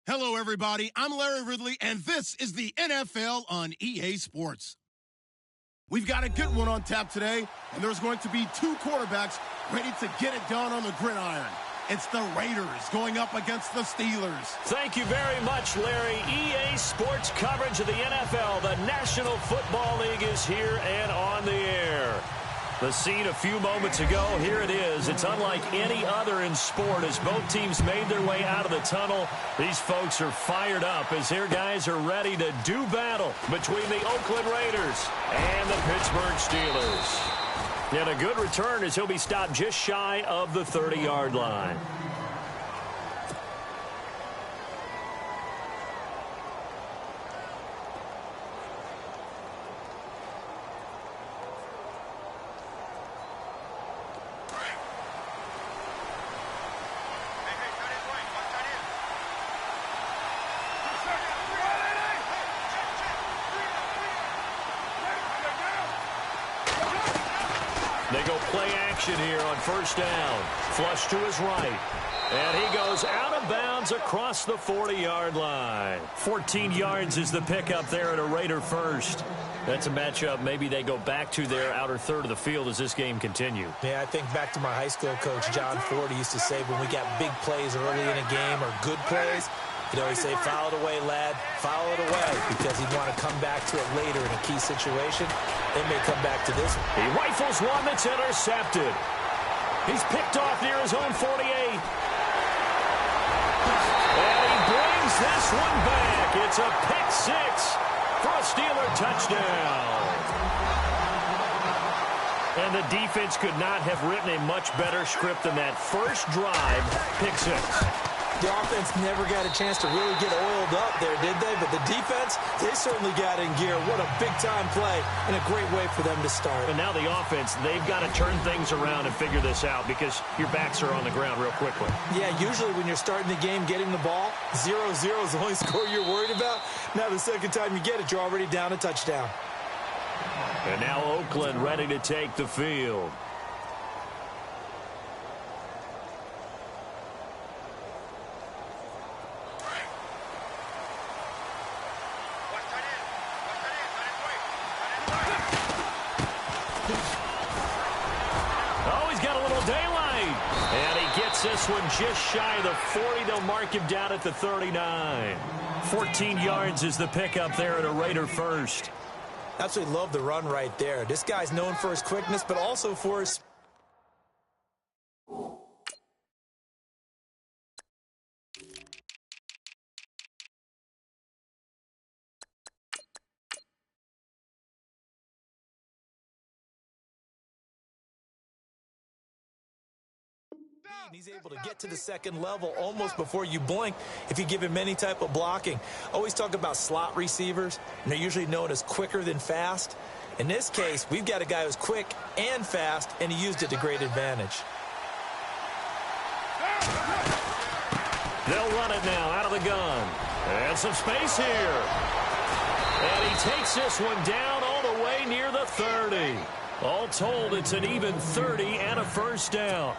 Hello, everybody. I'm Larry Ridley, and this is the NFL on EA Sports. We've got a good one on tap today, and there's going to be two quarterbacks ready to get it done on the gridiron. It's the Raiders going up against the Steelers. Thank you very much, Larry. EA Sports coverage of the NFL. The National Football League is here and on the air. The scene a few moments ago, here it is. It's unlike any other in sport as both teams made their way out of the tunnel. These folks are fired up as their guys are ready to do battle between the Oakland Raiders and the Pittsburgh Steelers. And a good return as he'll be stopped just shy of the 30-yard line. They go play action here on first down. Flush to his right. And he goes out of bounds across the 40-yard line. 14 yards is the pickup there at a Raider first. That's a matchup maybe they go back to their outer third of the field as this game continues. Yeah, I think back to my high school coach, John Ford. He used to say when we got big plays early in a game or good plays, he'd always say, foul it away, lad, foul it away, because he'd want to come back to it later in a key situation. They may come back to this one. He rifles one that's intercepted. He's picked off near his own 48. And he brings this one back. It's a pick six for a Steeler touchdown. And the defense could not have written a much better script than that first drive, pick six. The offense never got a chance to really get oiled up there, did they? But the defense, they certainly got in gear. What a big-time play and a great way for them to start. And now the offense, they've got to turn things around and figure this out because your backs are on the ground real quickly. Yeah, usually when you're starting the game, getting the ball, 0-0 is the only score you're worried about. Now the second time you get it, you're already down a touchdown. And now Oakland ready to take the field. This one just shy of the 40. They'll mark him down at the 39. 14 yards is the pickup there at a Raider first. Absolutely love the run right there. This guy's known for his quickness, but also for his... He's able to get to the second level almost before you blink if you give him any type of blocking. Always talk about slot receivers, and they're usually known as quicker than fast. In this case, we've got a guy who's quick and fast, and he used it to great advantage. They'll run it now out of the gun. And some space here. And he takes this one down all the way near the 30. All told, it's an even 30 and a first down.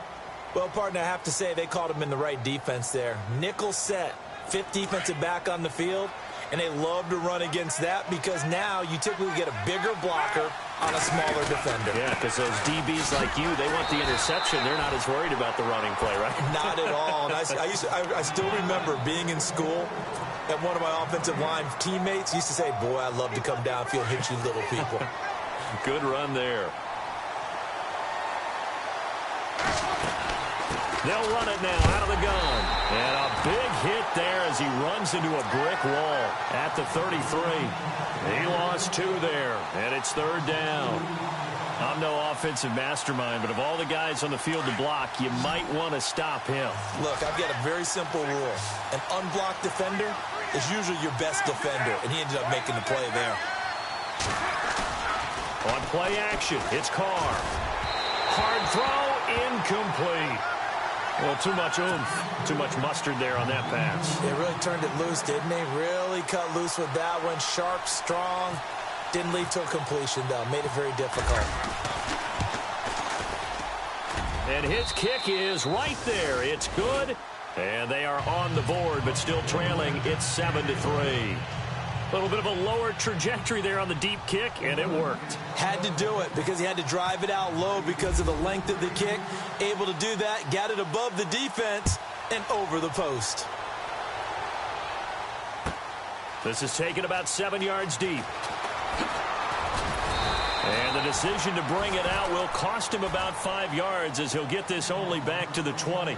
Well, partner, I have to say they called him in the right defense there. Nickel set, fifth defensive back on the field, and they love to run against that because now you typically get a bigger blocker on a smaller defender. Yeah, because those DBs like you, they want the interception. They're not as worried about the running play, right? Not at all. And I still remember being in school, and one of my offensive line teammates used to say, boy, I love to come downfield and hit you little people. Good run there. They'll run it now out of the gun. And a big hit there as he runs into a brick wall at the 33. He lost two there, and it's third down. I'm no offensive mastermind, but of all the guys on the field to block, you might want to stop him. Look, I've got a very simple rule. An unblocked defender is usually your best defender, and he ended up making the play there. On play action, it's Carr. Hard throw, incomplete. Well, too much oomph, too much mustard there on that pass. They really turned it loose, didn't they? Really cut loose with that one. Sharp, strong. Didn't lead to a completion, though. Made it very difficult. And his kick is right there. It's good. And they are on the board, but still trailing. It's 7-3. A little bit of a lower trajectory there on the deep kick, and it worked. Had to do it because he had to drive it out low because of the length of the kick. Able to do that, got it above the defense and over the post. This is taken about 7 yards deep. And the decision to bring it out will cost him about 5 yards as he'll get this only back to the 20.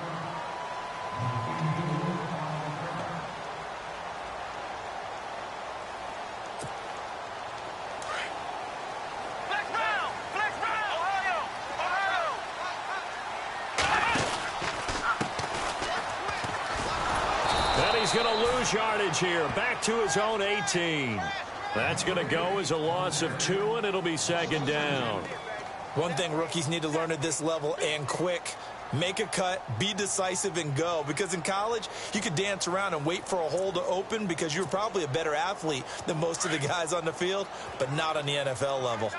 He's going to lose yardage here. Back to his own 18. That's going to go as a loss of 2, and it'll be second down. One thing rookies need to learn at this level, and quick. Make a cut, be decisive, and go. Because in college, you could dance around and wait for a hole to open because you're probably a better athlete than most of the guys on the field, but not on the NFL level.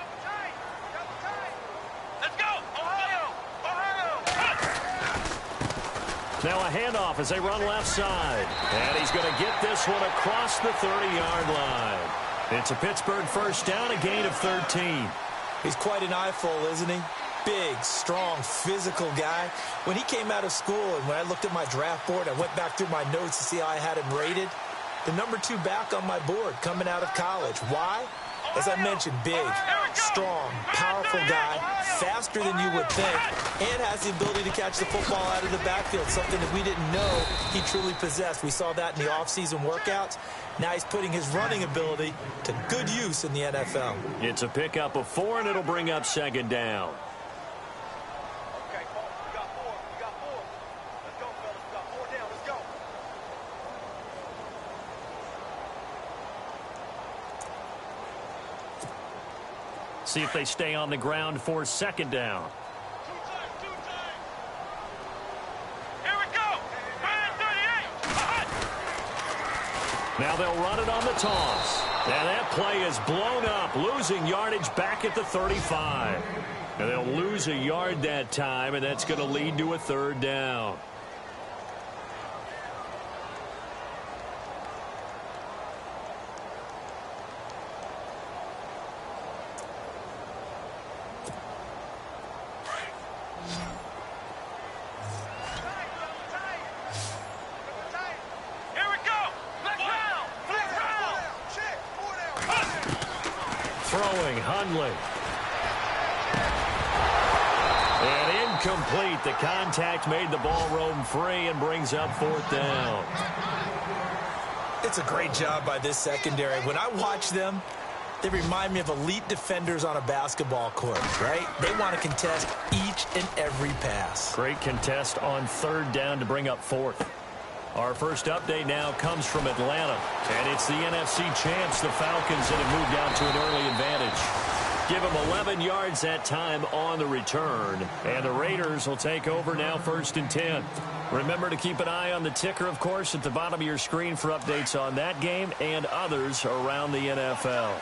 Now a handoff as they run left side. And he's going to get this one across the 30-yard line. It's a Pittsburgh first down, a gain of 13. He's quite an eyeful, isn't he? Big, strong, physical guy. When he came out of school and when I looked at my draft board, I went back through my notes to see how I had him rated. The number 2 back on my board coming out of college. Why? As I mentioned, big, strong, powerful guy, faster than you would think, and has the ability to catch the football out of the backfield, something that we didn't know he truly possessed. We saw that in the offseason workouts. Now he's putting his running ability to good use in the NFL. It's a pickup of 4, and it'll bring up second down. See if they stay on the ground for second down. Here we go. Now they'll run it on the toss. And that play is blown up, losing yardage back at the 35. And they'll lose a yard that time, and that's going to lead to a third down. Throwing, Hundley. And incomplete. The contact made the ball roam free and brings up fourth down. It's a great job by this secondary. When I watch them, they remind me of elite defenders on a basketball court, right? They want to contest each and every pass. Great contest on third down to bring up fourth. Our first update now comes from Atlanta, and it's the NFC champs, the Falcons, that have moved out to an early advantage. Give them 11 yards that time on the return, and the Raiders will take over now first and 10. Remember to keep an eye on the ticker, of course, at the bottom of your screen for updates on that game and others around the NFL.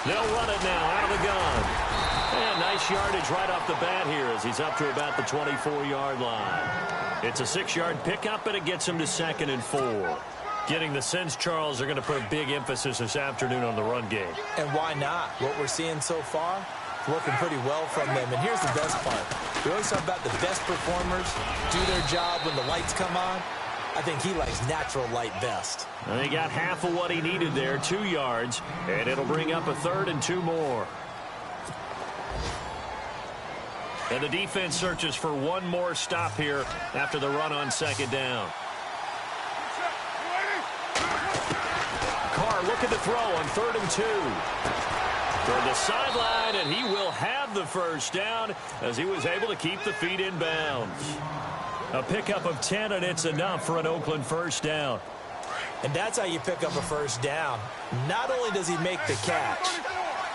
They'll run it now out of the gun. And nice yardage right off the bat here as he's up to about the 24-yard line. It's a 6-yard pickup, and it gets him to second and 4. Getting the sense, Charles, they're going to put a big emphasis this afternoon on the run game. And why not? What we're seeing so far, working pretty well from them. And here's the best part. We always talk about the best performers do their job when the lights come on. I think he likes natural light best. And he got half of what he needed there, 2 yards, and it'll bring up a third and 2 more. And the defense searches for one more stop here after the run on second down. Carr looking to throw on third and 2. Toward the sideline, and he will have the first down as he was able to keep the feet in bounds. A pickup of 10, and it's enough for an Oakland first down. And that's how you pick up a first down. Not only does he make the catch,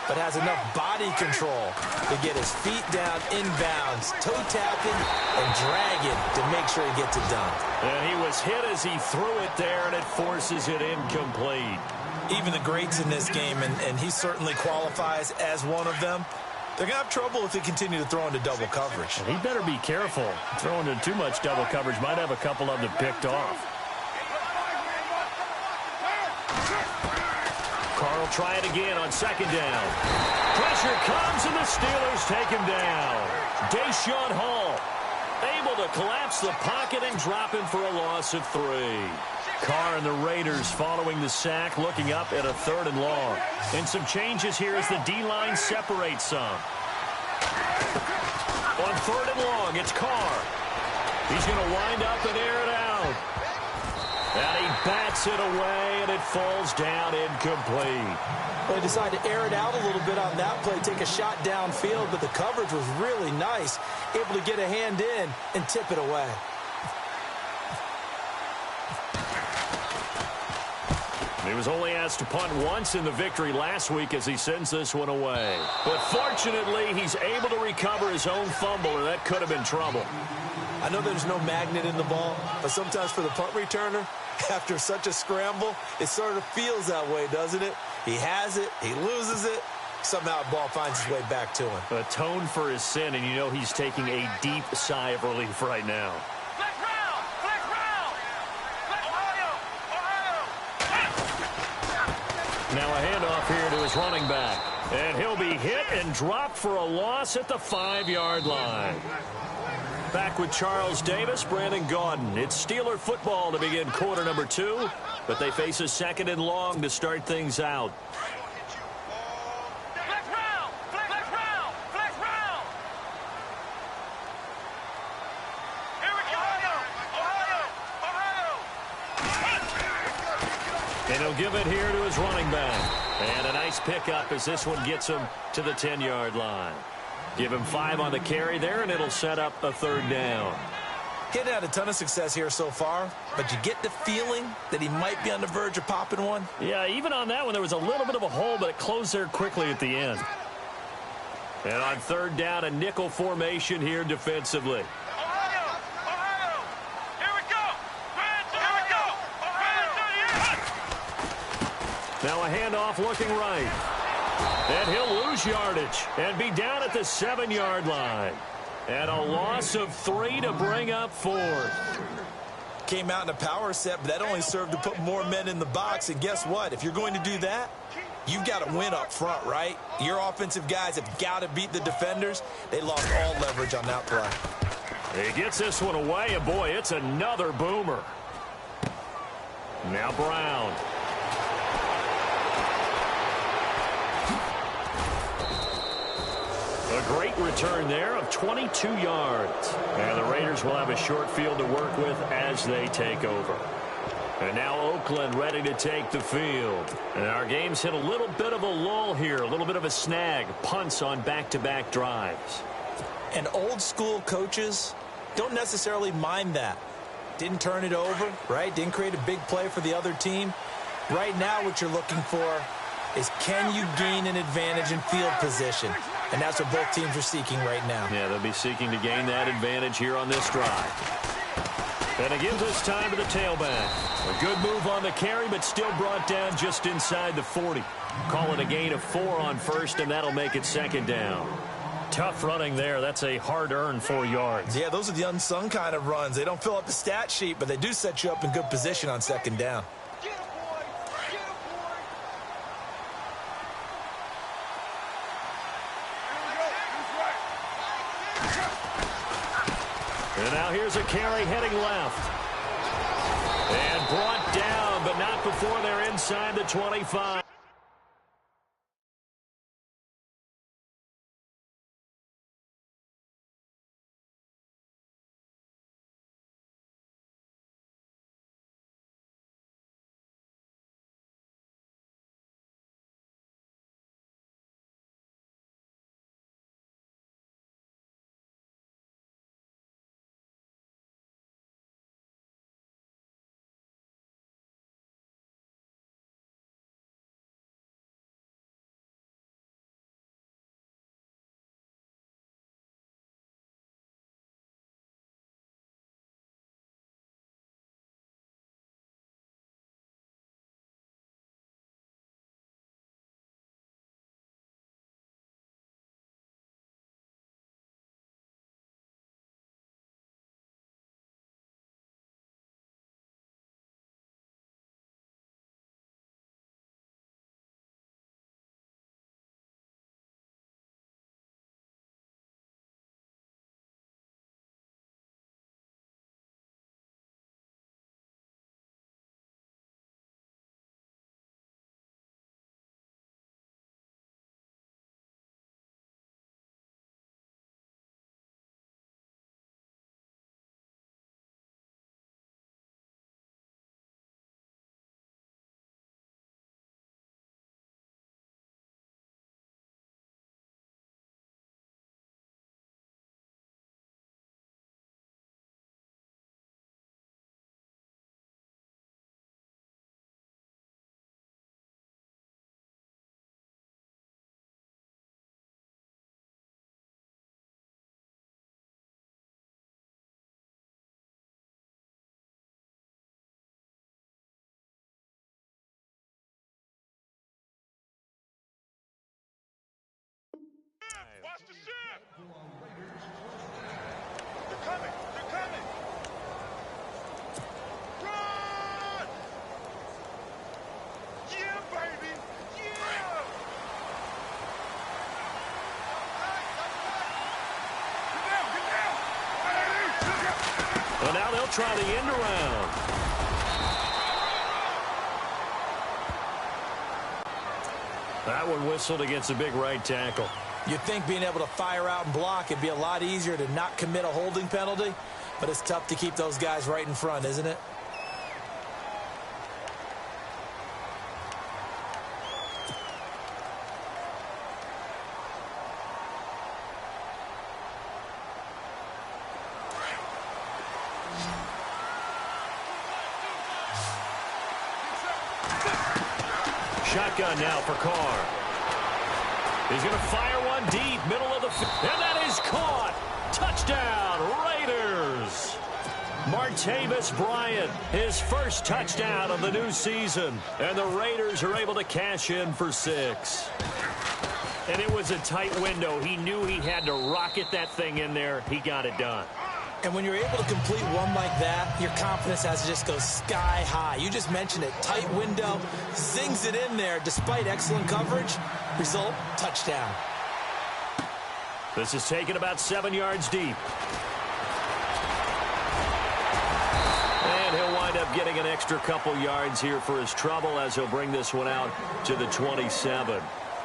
but has enough body control to get his feet down inbounds, toe tapping and dragging to make sure he gets it done. And he was hit as he threw it there, and it forces it incomplete. Even the greats in this game, and he certainly qualifies as one of them, They're going to have trouble if they continue to throw into double coverage. And he better be careful. Throwing into too much double coverage might have a couple of them picked off. Carr will try it again on second down. Pressure comes, and the Steelers take him down. Deshaun Hall able to collapse the pocket and drop him for a loss of 3. Carr and the Raiders following the sack, looking up at a 3rd and long. And some changes here as the D-line separates some. On 3rd and long, it's Carr. He's going to wind up and air it out. And he bats it away, and it falls down incomplete. Well, he decided to air it out a little bit on that play, take a shot downfield, but the coverage was really nice. Able to get a hand in and tip it away. He was only asked to punt once in the victory last week as he sends this one away. But fortunately, he's able to recover his own fumble, or that could have been trouble. I know there's no magnet in the ball, but sometimes for the punt returner, after such a scramble, it sort of feels that way, doesn't it? He has it, he loses it, somehow the ball finds its way back to him. Atone for his sin, and you know he's taking a deep sigh of relief right now. Now a handoff here to his running back. And he'll be hit and dropped for a loss at the 5-yard line. Back with Charles Davis, Brandon Gaudin. It's Steeler football to begin quarter number 2, but they face a 2nd and long to start things out. And he'll give it here to his running back. And a nice pickup as this one gets him to the 10-yard line. Give him 5 on the carry there, and it'll set up a 3rd down. He hadn't had a ton of success here so far, but you get the feeling that he might be on the verge of popping one. Yeah, even on that one, there was a little bit of a hole, but it closed there quickly at the end. And on 3rd down, a nickel formation here defensively. Now a handoff looking right. And he'll lose yardage and be down at the 7-yard line. And a loss of 3 to bring up 4th. Came out in a power set, but that only served to put more men in the box. And guess what? If you're going to do that, you've got to win up front, right? Your offensive guys have got to beat the defenders. They lost all leverage on that play. He gets this one away, and boy, it's another boomer. Now Brown. A great return there of 22 yards. And the Raiders will have a short field to work with as they take over. And now Oakland ready to take the field. And our game's hit a little bit of a lull here, a little bit of a snag. Punts on back-to-back drives. And old-school coaches don't necessarily mind that. Didn't turn it over, right? Didn't create a big play for the other team. Right now what you're looking for is can you gain an advantage in field position? And that's what both teams are seeking right now. Yeah, they'll be seeking to gain that advantage here on this drive. And it gives us time to the tailback. A good move on the carry, but still brought down just inside the 40. Call it a gain of 4 on 1st, and that'll make it 2nd down. Tough running there. That's a hard-earned 4 yards. Yeah, those are the unsung kind of runs. They don't fill up the stat sheet, but they do set you up in good position on 2nd down. And now here's a carry heading left. And brought down, but not before they're inside the 25. Watch the ship! They're coming! They're coming! Run! Yeah, baby! Yeah! Get down! Well, now they'll try the end around. That one whistled against a big right tackle. You'd think being able to fire out and block it'd be a lot easier to not commit a holding penalty, but it's tough to keep those guys right in front, isn't it? Shotgun now for Carr. He's going to fire one deep, middle of the field, and that is caught. Touchdown, Raiders. Martavis Bryant, his first touchdown of the new season, and the Raiders are able to cash in for 6. And it was a tight window. He knew he had to rocket that thing in there. He got it done. And when you're able to complete one like that, your confidence has to just go sky high. You just mentioned it. Tight window, zings it in there despite excellent coverage. Result, touchdown. This is taken about 7 yards deep. And he'll wind up getting an extra couple yards here for his trouble as he'll bring this one out to the 27.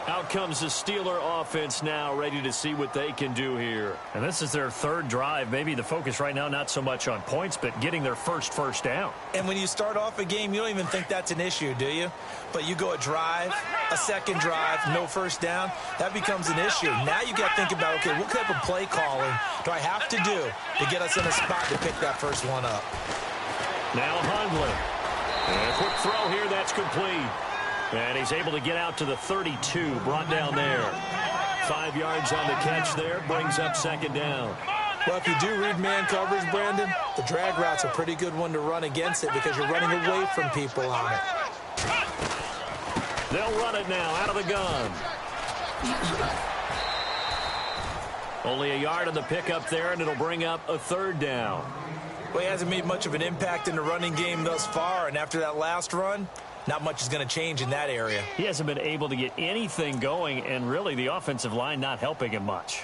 Out comes the Steeler offense now, ready to see what they can do here. And this is their third drive. Maybe the focus right now not so much on points, but getting their first down. And when you start off a game, you don't even think that's an issue, do you? But you go a drive, a second drive, no first down, that becomes an issue. Now you got to think about, okay, what type of play calling do I have to do to get us in a spot to pick that first one up? Now Hundley. And a quick throw here, that's complete. And he's able to get out to the 32, brought down there. 5 yards on the catch there, brings up second down. Well, if you do read man coverage, Brandon, the drag route's a pretty good one to run against it because you're running away from people on it. They'll run it now out of the gun. Only a yard on the pickup there, and it'll bring up a third down. Well, he hasn't made much of an impact in the running game thus far, and after that last run, not much is going to change in that area. He hasn't been able to get anything going, and really the offensive line not helping him much.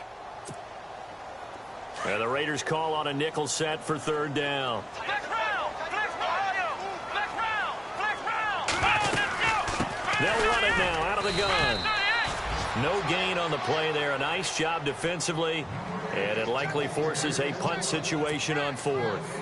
And the Raiders call on a nickel set for third down. Flex round! Flex Ohio! Flex round! Flex round! Let's go! They'll run it now out of the gun. No gain on the play there. A nice job defensively, and it likely forces a punt situation on fourth.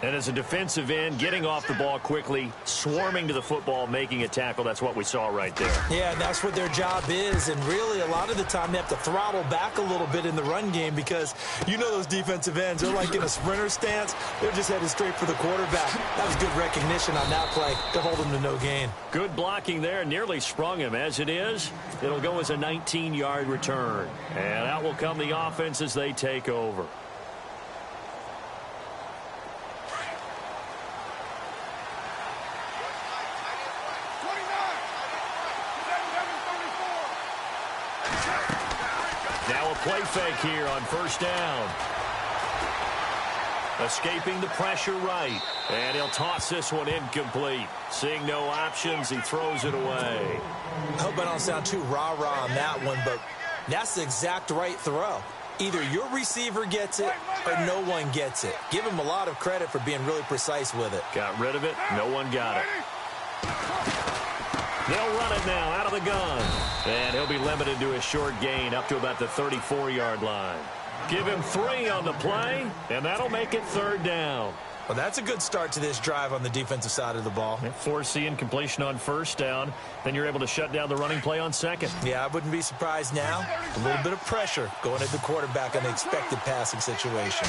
And as a defensive end, getting off the ball quickly, swarming to the football, making a tackle, that's what we saw right there. Yeah, and that's what their job is. And really, a lot of the time, they have to throttle back a little bit in the run game because you know those defensive ends, they're like in a sprinter stance. They're just headed straight for the quarterback. That was good recognition on that play to hold him to no gain. Good blocking there, nearly sprung him. As it is, it'll go as a 19-yard return. And out will come the offense as they take over. Now a play fake here on first down. Escaping the pressure right. And he'll toss this one incomplete. Seeing no options, he throws it away. I hope I don't sound too rah-rah on that one, but that's the exact right throw. Either your receiver gets it or no one gets it. Give him a lot of credit for being really precise with it. Got rid of it. No one got it. They'll run it now out of the gun. And he'll be limited to a short gain up to about the 34-yard line. Give him 3 on the play, and that'll make it third down. Well, that's a good start to this drive on the defensive side of the ball. Force the incompletion on first down. Then you're able to shut down the running play on second. Yeah, I wouldn't be surprised now. A little bit of pressure going at the quarterback on the expected passing situation.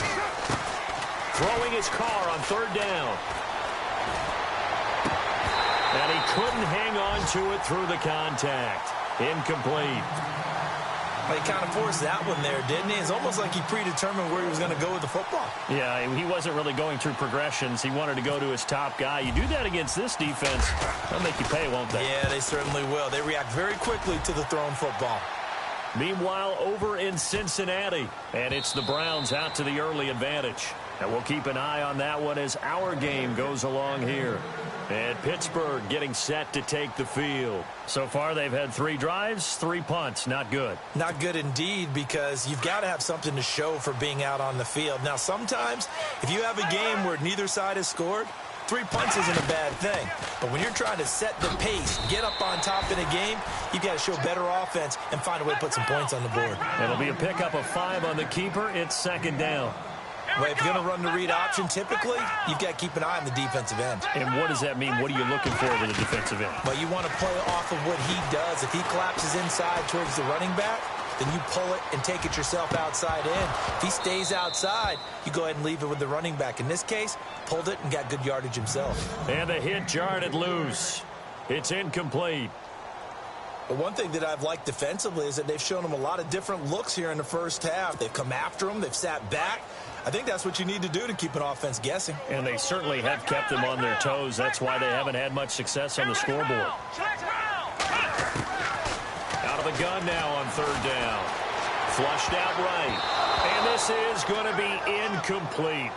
Throwing his car on third down. And he couldn't hang on to it through the contact. Incomplete. Well, he kind of forced that one there, didn't he? It's almost like he predetermined where he was going to go with the football. Yeah, he wasn't really going through progressions. He wanted to go to his top guy. You do that against this defense, they'll make you pay, won't they? Yeah, they certainly will. They react very quickly to the thrown football. Meanwhile, over in Cincinnati, and it's the Browns out to the early advantage. And we'll keep an eye on that one as our game goes along here. And Pittsburgh getting set to take the field. So far, they've had 3 drives, 3 punts. Not good. Not good indeed, because you've got to have something to show for being out on the field. Now, sometimes, if you have a game where neither side has scored, 3 punts isn't a bad thing. But when you're trying to set the pace, get up on top in a game, you've got to show better offense and find a way to put some points on the board. It'll be a pickup of 5 on the keeper. It's 2nd down. Well, if you're going to run the read option, typically, you've got to keep an eye on the defensive end. And what does that mean? What are you looking for with the defensive end? Well, you want to play off of what he does. If he collapses inside towards the running back, then you pull it and take it yourself outside in. If he stays outside, you go ahead and leave it with the running back. In this case, pulled it and got good yardage himself. And the hit jarred it loose. It's incomplete. But one thing that I've liked defensively is that they've shown him a lot of different looks here in the first half. They've come after him. They've sat back. I think that's what you need to do to keep an offense guessing. And they certainly have kept them on their toes. That's why they haven't had much success on the scoreboard. Out of the gun now on 3rd down. Flushed out right. And this is going to be incomplete.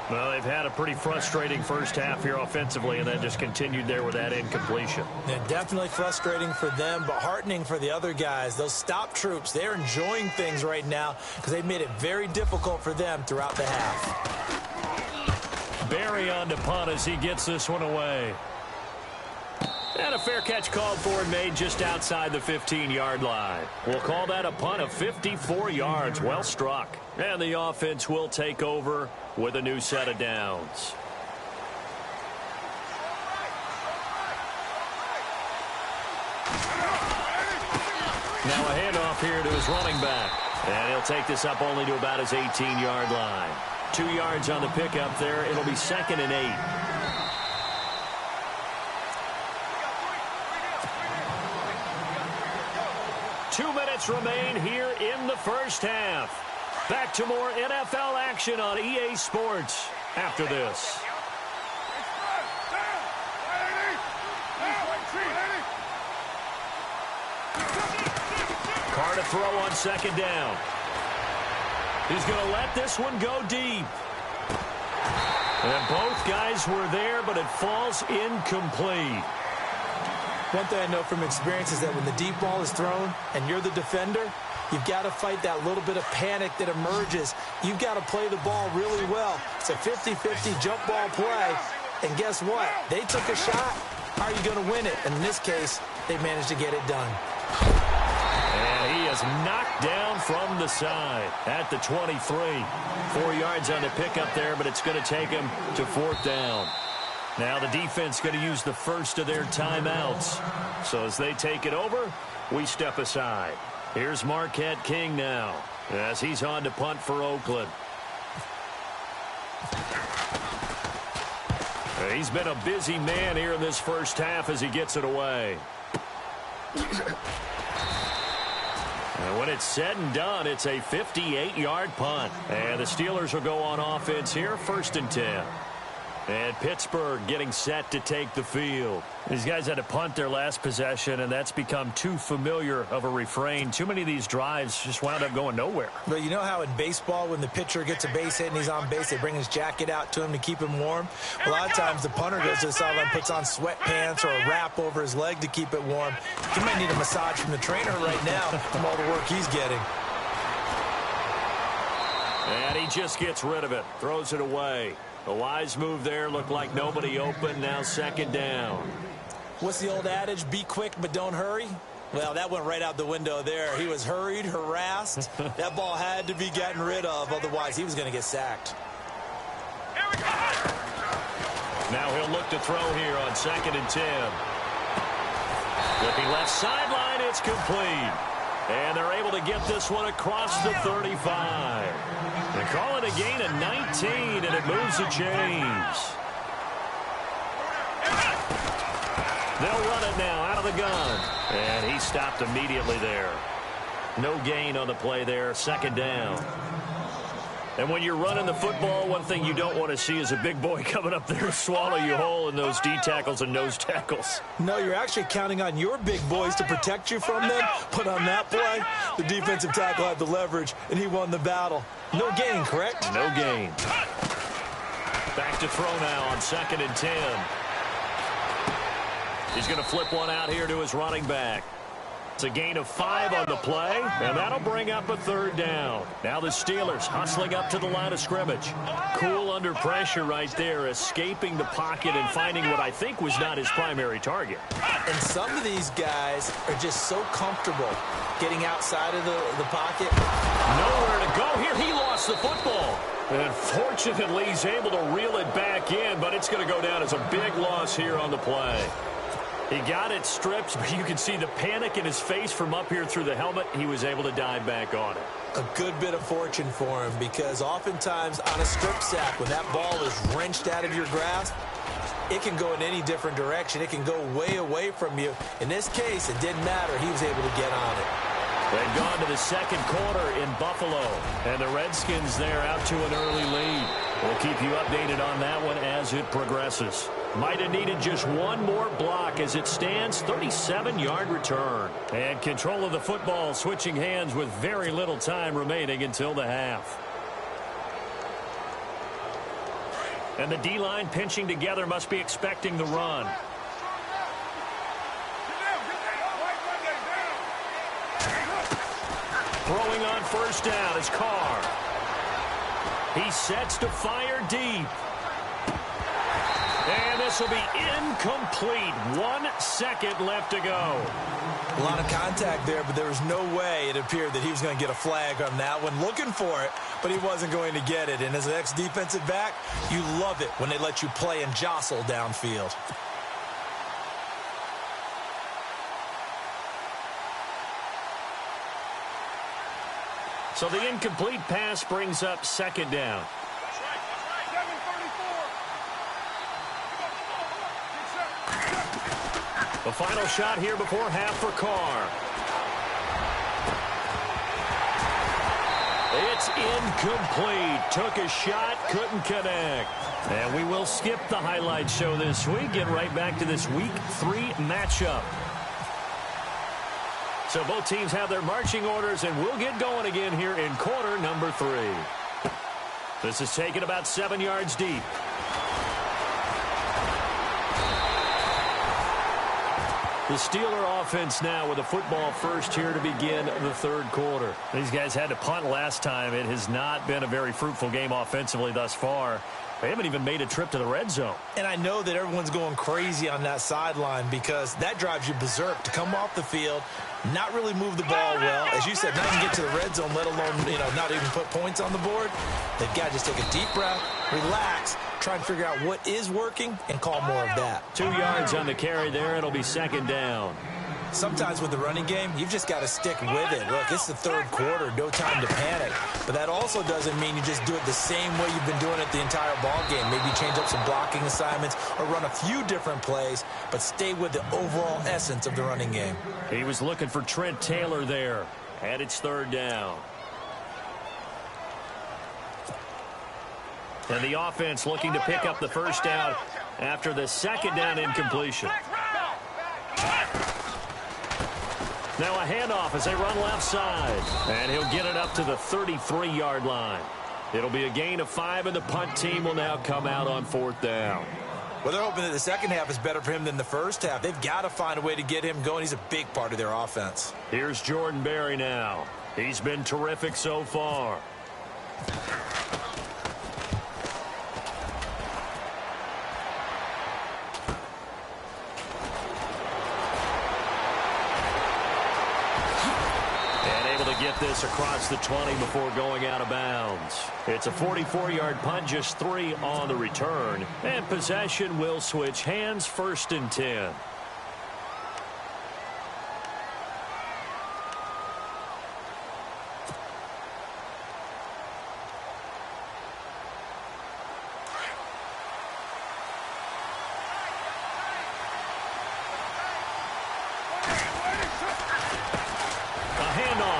Well, they've had a pretty frustrating first half here offensively, and then just continued there with that incompletion. Yeah, definitely frustrating for them, but heartening for the other guys. Those stop troops, they're enjoying things right now because they've made it very difficult for them throughout the half. Barry on to punt as he gets this one away. And a fair catch called for and made just outside the 15-yard line. We'll call that a punt of 54 yards. Well struck. And the offense will take over with a new set of downs. Now a handoff here to his running back. And he'll take this up only to about his 18-yard line. 2 yards on the pickup there. It'll be 2nd and 8. Two minutes remain here in the first half. Back to more NFL action on EA Sports after this. Carr to throw on 2nd down. He's going to let this one go deep. And both guys were there, but it falls incomplete. One thing I know from experience is that when the deep ball is thrown and you're the defender, you've got to fight that little bit of panic that emerges. You've got to play the ball really well. It's a 50-50 jump ball play. And guess what? They took a shot. How are you going to win it? And in this case, they managed to get it done. And he is knocked down from the side at the 23. 4 yards on the pickup there, but it's going to take him to 4th down. Now the defense going to use the first of their timeouts. So as they take it over, we step aside. Here's Marquette King now as he's on to punt for Oakland. He's been a busy man here in this first half as he gets it away. And when it's said and done, it's a 58-yard punt. And the Steelers will go on offense here, 1st and 10. And Pittsburgh getting set to take the field. These guys had to punt their last possession, and that's become too familiar of a refrain. Too many of these drives just wound up going nowhere. But you know how in baseball, when the pitcher gets a base hit and he's on base, they bring his jacket out to him to keep him warm? A lot of times the punter goes to the sideline, puts on sweatpants or a wrap over his leg to keep it warm. He might need a massage from the trainer right now from all the work he's getting. And he just gets rid of it, throws it away. A wise move there, looked like nobody open, now 2nd down. What's the old adage, be quick but don't hurry? Well, that went right out the window there. He was hurried, harassed. That ball had to be gotten rid of, otherwise he was going to get sacked. Now he'll look to throw here on 2nd and 10. Flipping left sideline, it's complete. And they're able to get this one across the 35. They call it a gain of 19, and it moves the chains. They'll run it now out of the gun. And he stopped immediately there. No gain on the play there, 2nd down. And when you're running the football, one thing you don't want to see is a big boy coming up there to swallow you whole in those D tackles and nose tackles. No, you're actually counting on your big boys to protect you from them. But on that play, the defensive tackle had the leverage, and he won the battle. No gain, correct? No gain. Back to throw now on 2nd and 10. He's going to flip one out here to his running back. It's a gain of 5 on the play, and that'll bring up a 3rd down. Now the Steelers hustling up to the line of scrimmage. Cool under pressure right there, escaping the pocket and finding what I think was not his primary target. And some of these guys are just so comfortable getting outside of the pocket. Nowhere to go here. He lost the football. And fortunately, he's able to reel it back in, but it's going to go down as a big loss here on the play. He got it stripped, but you can see the panic in his face from up here through the helmet. He was able to dive back on it. A good bit of fortune for him, because oftentimes on a strip sack, when that ball is wrenched out of your grasp, it can go in any different direction. It can go way away from you. In this case, it didn't matter. He was able to get on it. They've gone to the 2nd quarter in Buffalo, and the Redskins there out to an early lead. We'll keep you updated on that one as it progresses. Might have needed just one more block. As it stands, 37-yard return. And control of the football switching hands with very little time remaining until the half. And the D-line pinching together, must be expecting the run. Throwing on 1st down is Carr. He sets to fire deep. And this will be incomplete. 1 second left to go. A lot of contact there, but there was no way it appeared that he was going to get a flag on that one. Looking for it, but he wasn't going to get it. And as an ex-defensive back, you love it when they let you play and jostle downfield. So the incomplete pass brings up 2nd down. The final shot here before half for Carr. It's incomplete. Took a shot, couldn't connect. And we will skip the highlight show this week. Get right back to this Week 3 matchup. So both teams have their marching orders, and we'll get going again here in quarter number 3. This is taken about 7 yards deep. The Steeler offense now with a football first here to begin the 3rd quarter. These guys had to punt last time. It has not been a very fruitful game offensively thus far. They haven't even made a trip to the red zone. And I know that everyone's going crazy on that sideline, because that drives you berserk to come off the field, not really move the ball well. As you said, not even get to the red zone, let alone, not even put points on the board. They've got to just take a deep breath, relax, try and figure out what is working, and call more of that. 2 yards on the carry there. It'll be 2nd down. Sometimes with the running game, you've just got to stick with it. Look, it's the 3rd quarter, no time to panic. But that also doesn't mean you just do it the same way you've been doing it the entire ball game. Maybe change up some blocking assignments or run a few different plays, but stay with the overall essence of the running game. He was looking for Trent Taylor there, and it's 3rd down. And the offense looking to pick up the 1st down after the 2nd down incompletion. Now a handoff as they run left side. And he'll get it up to the 33-yard line. It'll be a gain of 5, and the punt team will now come out on 4th down. Well, they're hoping that the second half is better for him than the first half. They've got to find a way to get him going. He's a big part of their offense. Here's Jordan Berry now. He's been terrific so far. Get this across the 20 before going out of bounds. It's a 44-yard punt, just 3 on the return. And possession will switch hands, 1st and 10.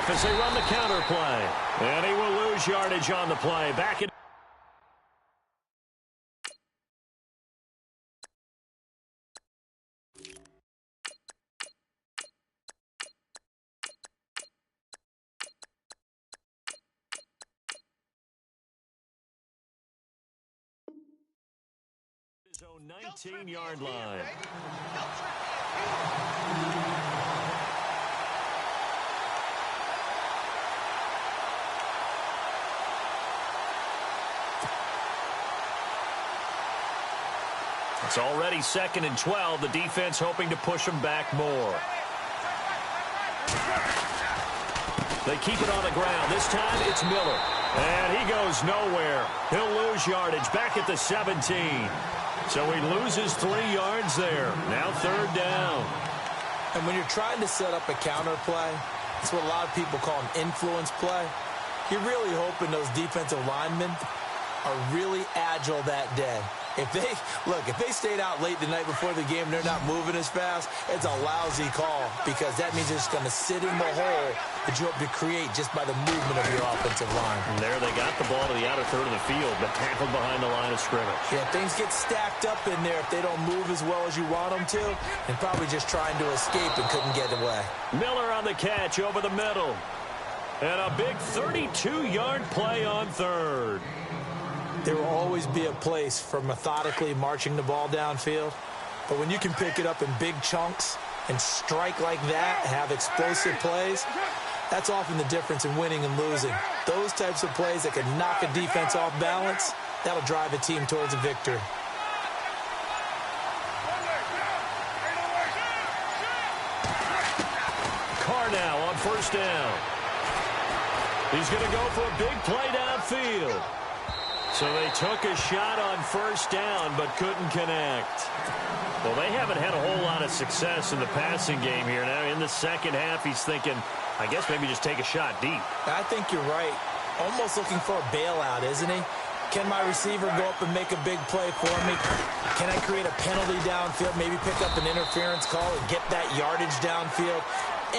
off as they run the counter play. And he will lose yardage on the play. Back in. His own 19-yard line. It's already 2nd and 12. The defense hoping to push them back more. They keep it on the ground. This time it's Miller. And he goes nowhere. He'll lose yardage back at the 17. So he loses 3 yards there. Now 3rd down. And when you're trying to set up a counter play, it's what a lot of people call an influence play. You're really hoping those defensive linemen are really agile that day. If they stayed out late the night before the game and they're not moving as fast, it's a lousy call because that means they're just going to sit in the hole that you hope to create just by the movement of your offensive line. And there they got the ball to the outer third of the field, but tackled behind the line of scrimmage. Yeah, things get stacked up in there if they don't move as well as you want them to, and probably just trying to escape and couldn't get away. Miller on the catch over the middle. And a big 32-yard play on 3rd. There will always be a place for methodically marching the ball downfield. But when you can pick it up in big chunks and strike like that, have explosive plays, that's often the difference in winning and losing. Those types of plays that can knock a defense off balance, that'll drive a team towards a victory. Carr now on 1st down. He's going to go for a big play downfield. So they took a shot on 1st down, but couldn't connect. Well, they haven't had a whole lot of success in the passing game here. Now, in the second half, he's thinking, I guess maybe just take a shot deep. I think you're right. Almost looking for a bailout, isn't he? Can my receiver go up and make a big play for me? Can I create a penalty downfield, maybe pick up an interference call and get that yardage downfield?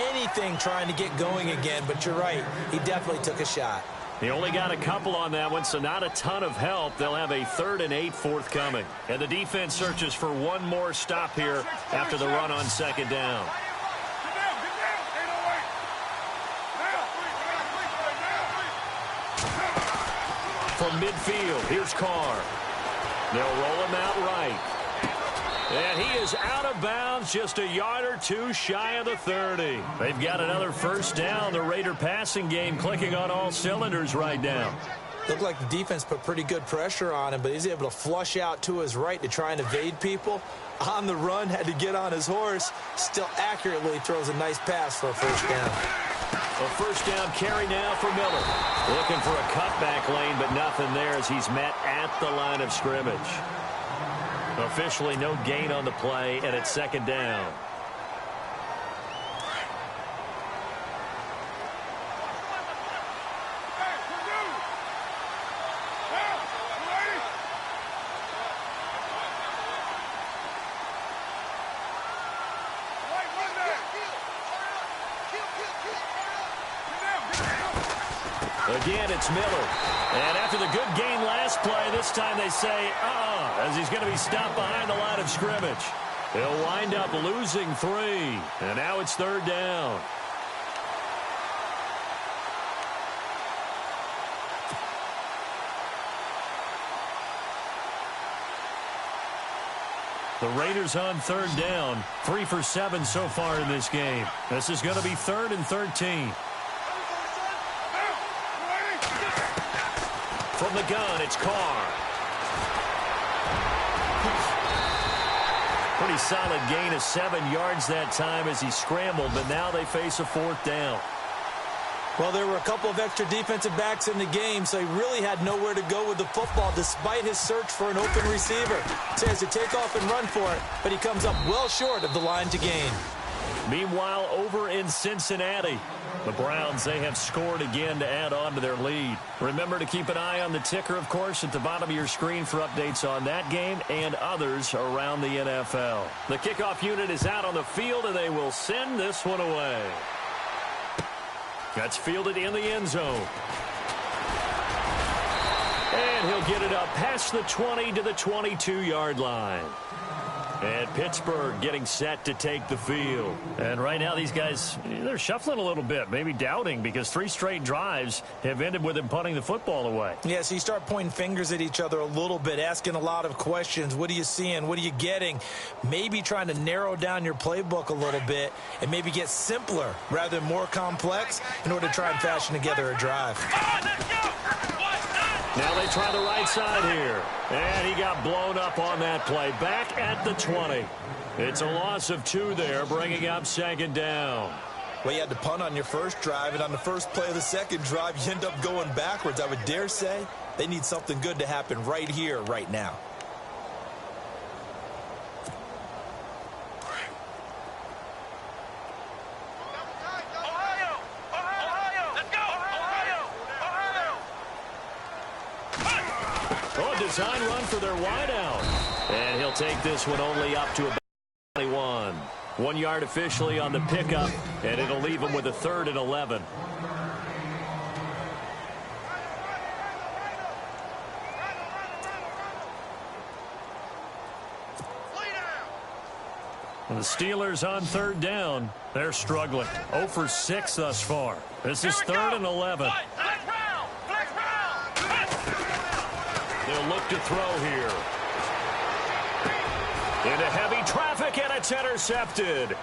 Anything trying to get going again, but you're right. He definitely took a shot. He only got a couple on that one, so not a ton of help. They'll have a 3rd and 8 forthcoming. And the defense searches for one more stop here after the run on 2nd down. From midfield, here's Carr. They'll roll him out right. And he is out of bounds, just a yard or two shy of the 30. They've got another 1st down. The Raider passing game clicking on all cylinders right now. Looked like the defense put pretty good pressure on him, but he's able to flush out to his right to try and evade people. On the run, had to get on his horse. Still accurately throws a nice pass for a 1st down. A 1st down carry now for Miller. Looking for a cutback lane, but nothing there as he's met at the line of scrimmage. Officially no gain on the play, and it's 2nd down. Again, it's Miller. And after the good gain last play, this time they say, as he's going to be stopped behind the line of scrimmage. He'll wind up losing 3. And now it's 3rd down. The Raiders on 3rd down. 3 for 7 so far in this game. This is going to be 3rd and 13. From the gun, it's Carr. Pretty solid gain of 7 yards that time as he scrambled, but now they face a 4th down. Well, there were a couple of extra defensive backs in the game, so he really had nowhere to go with the football despite his search for an open receiver. So he has to take off and run for it, but he comes up well short of the line to gain. Meanwhile, over in Cincinnati, the Browns, they have scored again to add on to their lead. Remember to keep an eye on the ticker, of course, at the bottom of your screen for updates on that game and others around the NFL. The kickoff unit is out on the field, and they will send this one away. That's fielded in the end zone. And he'll get it up past the 20 to the 22-yard line. And Pittsburgh getting set to take the field. And right now these guys, they're shuffling a little bit, maybe doubting, because 3 straight drives have ended with him punting the football away. Yeah, so you start pointing fingers at each other a little bit, asking a lot of questions. What are you seeing? What are you getting? Maybe trying to narrow down your playbook a little bit and maybe get simpler rather than more complex in order to try and fashion together a drive. Now they try the right side here. And he got blown up on that play. Back at the 20. It's a loss of 2 there, bringing up 2nd down. Well, you had to punt on your first drive, and on the first play of the second drive, you end up going backwards. I would dare say they need something good to happen right here, right now. Design run for their wideout. And he'll take this one only up to about 21. 1 yard officially on the pickup, and it'll leave him with a 3rd and 11. And the Steelers on 3rd down. They're struggling. 0 for 6 thus far. This is 3rd and 11. They'll look to throw here. Into heavy traffic, and it's intercepted.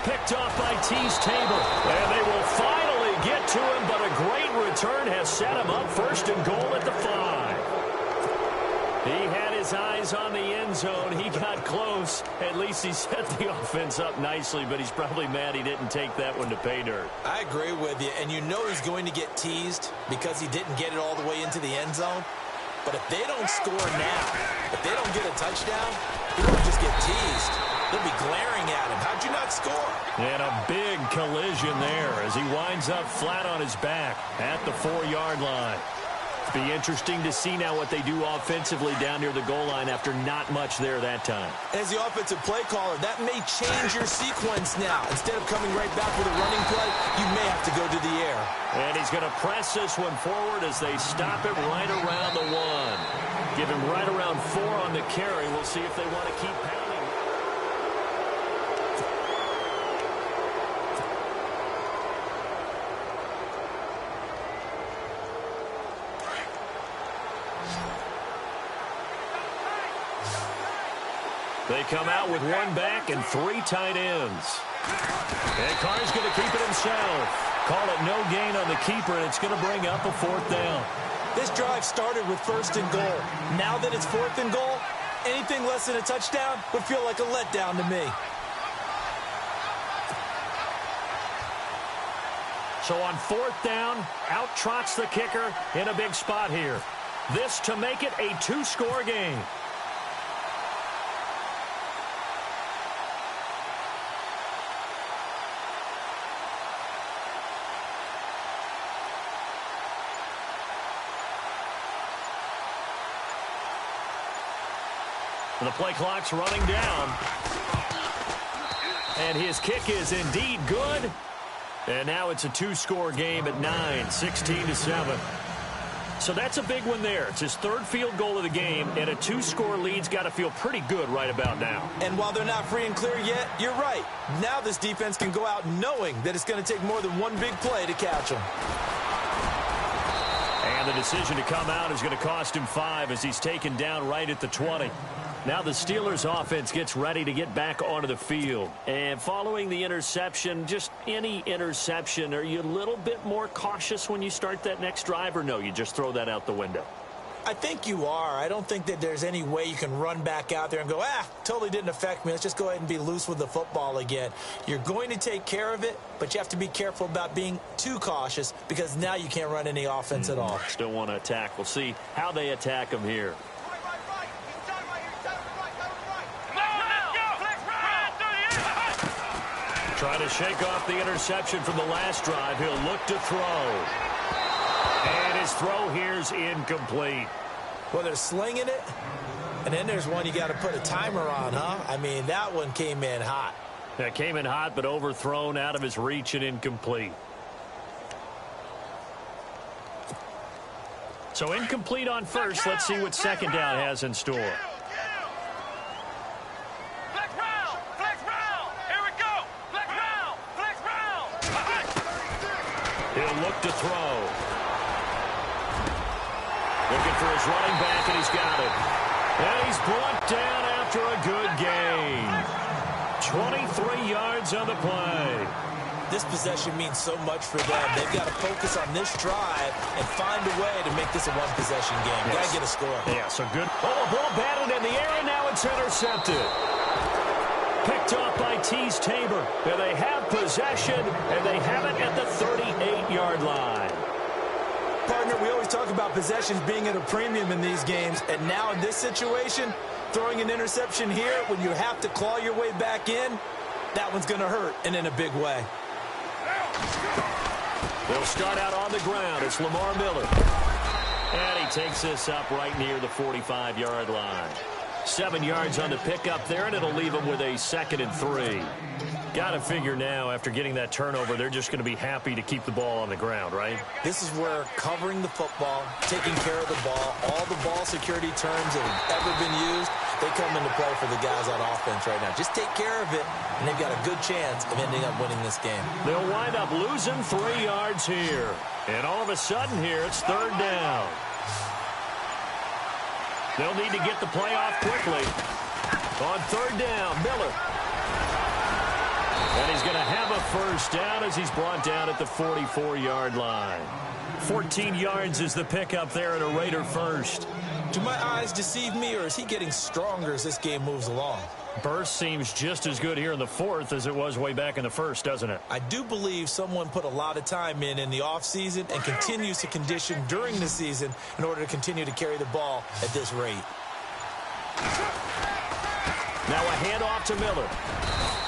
Picked off by T's Table. And they will finally get to him, but a great return has set him up 1st and goal at the 5. He had his eyes on the end zone. He got close. At least he set the offense up nicely, but he's probably mad he didn't take that one to pay dirt. I agree with you, and you know he's going to get teased because he didn't get it all the way into the end zone. But if they don't score now, if they don't get a touchdown, he won't just get teased. They'll be glaring at him. How'd you not score? And a big collision there as he winds up flat on his back at the 4-yard line. Be interesting to see now what they do offensively down near the goal line after not much there that time. As the offensive play caller, that may change your sequence now. Instead of coming right back with a running play, you may have to go to the air. And he's going to press this one forward as they stop him right around the 1. Give him right around 4 on the carry. We'll see if they want to keep pounding. They come out with 1 back and 3 tight ends. And Carr's going to keep it himself. Call it no gain on the keeper, and it's going to bring up a 4th down. This drive started with 1st and goal. Now that it's 4th and goal, anything less than a touchdown would feel like a letdown to me. So on 4th down, out trots the kicker in a big spot here. This to make it a 2-score game. The play clock's running down. And his kick is indeed good. And now it's a 2-score game at 9, 16-7. So that's a big one there. It's his 3rd field goal of the game, and a 2-score lead's got to feel pretty good right about now. And while they're not free and clear yet, you're right. Now this defense can go out knowing that it's going to take more than one big play to catch them. And the decision to come out is going to cost him 5 as he's taken down right at the 20. Now the Steelers offense gets ready to get back onto the field. And following the interception, just any interception, are you a little bit more cautious when you start that next drive, or no, you just throw that out the window? I think you are. I don't think that there's any way you can run back out there and go, totally didn't affect me. Let's just go ahead and be loose with the football again. You're going to take care of it, but you have to be careful about being too cautious because now you can't run any offense at all. Still want to attack. We'll see how they attack him here. Trying to shake off the interception from the last drive. He'll look to throw. And his throw here's incomplete. Well, they're slinging it. And then there's one you got to put a timer on, huh? I mean, that one came in hot. That came in hot, but overthrown out of his reach and incomplete. So incomplete on first. Let's see what second down has in store. Flex round. Flex round. Here we go. Flex round. Flex round. He'll look to throw. Looking for his running back, and he's got it. And he's brought down after a good gain. 23 yards on the play. This possession means so much for them. They've got to focus on this drive and find a way to make this a one-possession game. Yes. Got to get a score. Yeah, so good. Oh, ball batted in the air, and now it's intercepted. Picked off by Tease Tabor. And they have possession, and they have it at the 38-yard line. Partner, we always talk about possessions being at a premium in these games, and now in this situation, throwing an interception here when you have to claw your way back in, that one's going to hurt, and in a big way. They'll start out on the ground. It's Lamar Miller. And he takes this up right near the 45-yard line. 7 yards on the pickup there, and it'll leave him with a 2nd and 3. Got to figure now, after getting that turnover, they're just going to be happy to keep the ball on the ground, right? This is where covering the football, taking care of the ball, all the ball security terms that have ever been used, they come into play for the guys on offense right now. Just take care of it, and they've got a good chance of ending up winning this game. They'll wind up losing 3 yards here. And all of a sudden here, it's 3rd down. They'll need to get the play off quickly. On 3rd down, Miller. And he's going to have a first down as he's brought down at the 44-yard line. 14 yards is the pickup there at a Raider first. Do my eyes deceive me, or is he getting stronger as this game moves along? Burst seems just as good here in the 4th as it was way back in the 1st, doesn't it? I do believe someone put a lot of time in the offseason and continues to condition during the season in order to continue to carry the ball at this rate. Now a handoff to Miller.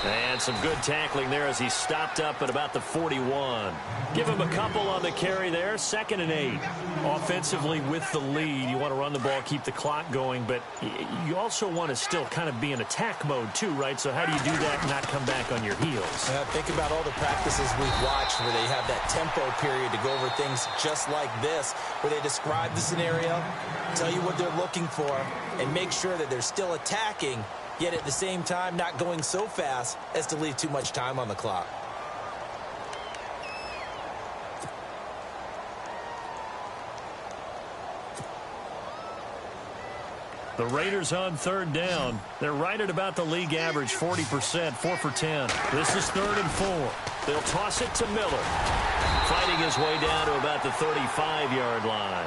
And some good tackling there as he stopped up at about the 41. Give him a couple on the carry there. 2nd and 8. Offensively with the lead, you want to run the ball, keep the clock going, but you also want to still kind of be in attack mode too, right? So how do you do that and not come back on your heels? Think about all the practices we've watched where they have that tempo period to go over things just like this, where they describe the scenario, tell you what they're looking for, and make sure that they're still attacking, yet at the same time not going so fast as to leave too much time on the clock. The Raiders on 3rd down. They're right at about the league average, 40%, 4 for 10. This is 3rd and 4. They'll toss it to Miller. Fighting his way down to about the 35-yard line.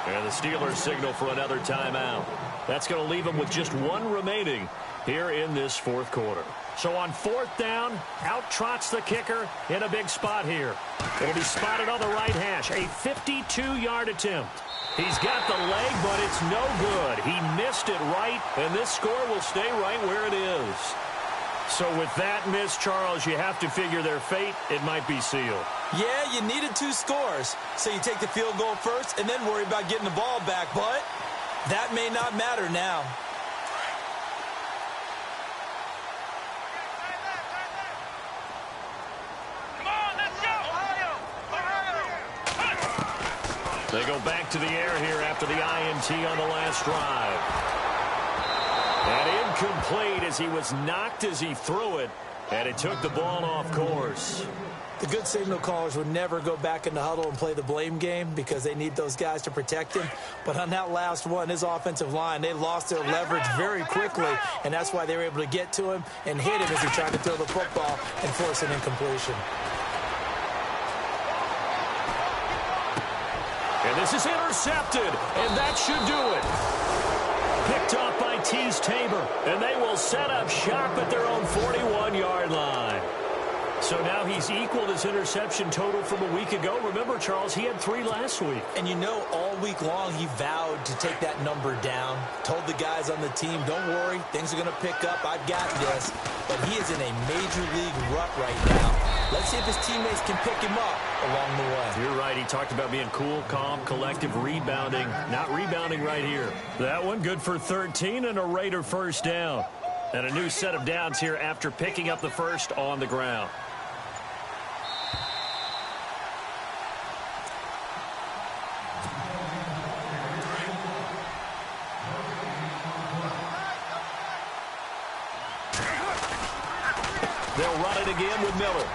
And the Steelers signal for another timeout. That's going to leave them with just 1 remaining here in this 4th quarter. So on 4th down, out trots the kicker in a big spot here. It'll be spotted on the right hash. A 52-yard attempt. He's got the leg, but it's no good. He missed it right, and this score will stay right where it is. So with that miss, Charles, you have to figure their fate. It might be sealed. Yeah, you needed 2 scores. So you take the field goal first and then worry about getting the ball back. But that may not matter now. Come on, let's go. Ohio. They go back to the air here after the INT on the last drive. And incomplete as he was knocked as he threw it. And it took the ball off course. The good signal callers would never go back in the huddle and play the blame game because they need those guys to protect him. But on that last one, his offensive line, they lost their leverage very quickly, and that's why they were able to get to him and hit him as he tried to throw the football and force an incompletion. And this is intercepted, and that should do it. Picked off by Tease Tabor, and they will set up shop at their own 41-yard line. So now he's equaled his interception total from a week ago. Remember, Charles, he had 3 last week. And you know, all week long he vowed to take that number down. Told the guys on the team, don't worry, things are going to pick up. I've got this. But he is in a major league rut right now. Let's see if his teammates can pick him up along the way. You're right. He talked about being cool, calm, collective, rebounding. Not rebounding right here. That one good for 13 and a Raider first down. And a new set of downs here after picking up the first on the ground. they'll run it again with Miller.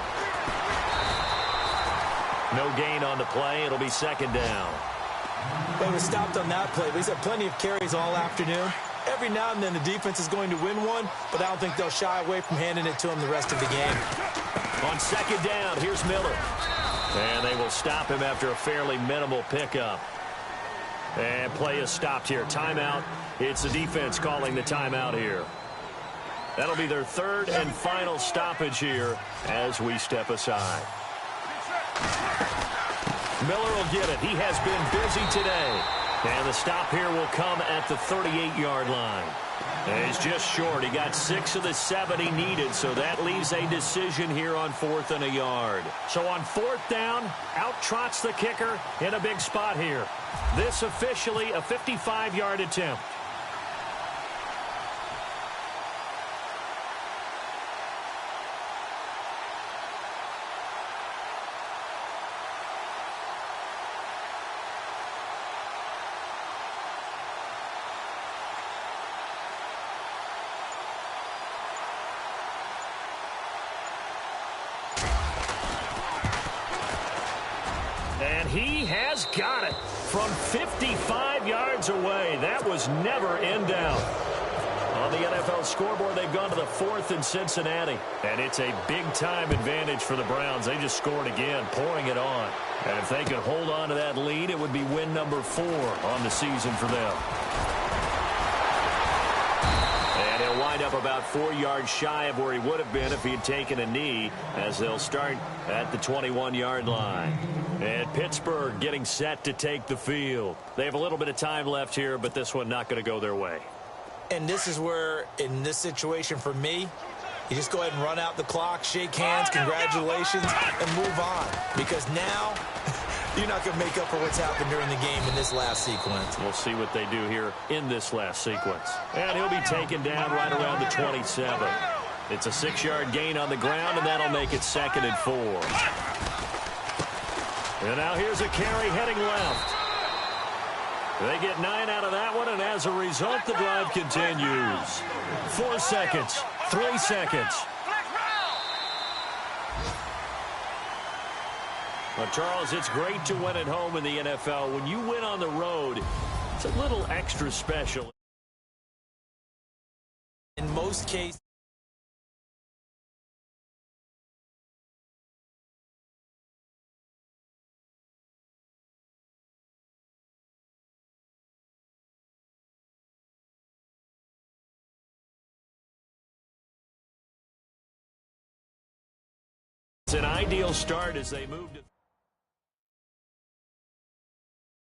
No gain on the play. It'll be second down. They were stopped on that play, but he's had plenty of carries all afternoon. Every now and then the defense is going to win one, but I don't think they'll shy away from handing it to him the rest of the game. On second down, here's Miller. And they will stop him after a fairly minimal pickup. And play is stopped here. Timeout. It's the defense calling the timeout here. That'll be their third and final stoppage here as we step aside. Miller will get it. He has been busy today. And the stop here will come at the 38-yard line. And he's just short. He got 6 of the 7 he needed, so that leaves a decision here on 4th and a yard. So on 4th down, out trots the kicker in a big spot here. This officially a 55-yard attempt. And he has got it from 55 yards away. That was never in doubt. On the NFL scoreboard, they've gone to the 4th in Cincinnati. And it's a big-time advantage for the Browns. They just scored again, pouring it on. And if they could hold on to that lead, it would be win number 4 on the season for them. And he'll wind up about 4 yards shy of where he would have been if he had taken a knee, as they'll start at the 21-yard line. And Pittsburgh getting set to take the field. They have a little bit of time left here, but this one not going to go their way. And this is where, in this situation for me, you just go ahead and run out the clock, shake hands, congratulations, and move on. Because now, you're not going to make up for what's happened during the game in this last sequence. We'll see what they do here in this last sequence. And he'll be taken down right around the 27. It's a 6-yard gain on the ground, and that'll make it 2nd and 4. And now here's a carry heading left. They get 9 out of that one, and as a result, the drive continues. 4 seconds, 3 seconds. Well, Charles, it's great to win at home in the NFL. When you win on the road, it's a little extra special. In most cases, it's an ideal start as they move to